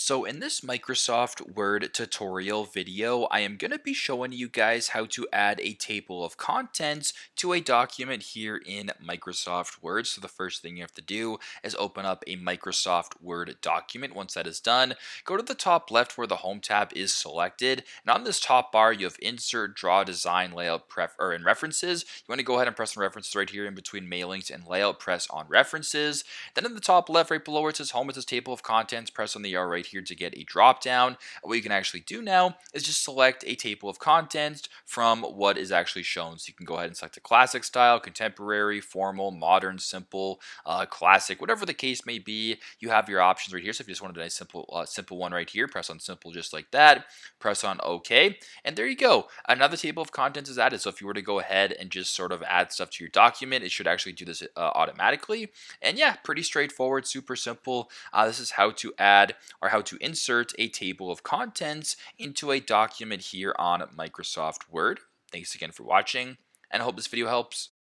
So in this Microsoft Word tutorial video, I am going to be showing you guys how to add a table of contents to a document here in Microsoft Word. So the first thing you have to do is open up a Microsoft Word document. Once that is done, go to the top left where the Home tab is selected. And on this top bar, you have Insert, Draw, Design, Layout, and References. You want to go ahead and press on References right here in between Mailings and Layout. Press on References. Then in the top left, right below where it says Home, it says Table of Contents. Press on the arrow right here to get a drop down. What you can actually do now is just select a table of contents from what is actually shown. So you can go ahead and select a classic style, contemporary, formal, modern, simple, classic, whatever the case may be. You have your options right here. So if you just wanted a simple one right here, press on simple just like that. Press on OK, and there you go. Another table of contents is added. So if you were to go ahead and just sort of add stuff to your document, it should actually do this automatically. And yeah, pretty straightforward, super simple. This is how to add or how to insert a table of contents into a document here on Microsoft Word. Thanks again for watching, and I hope this video helps.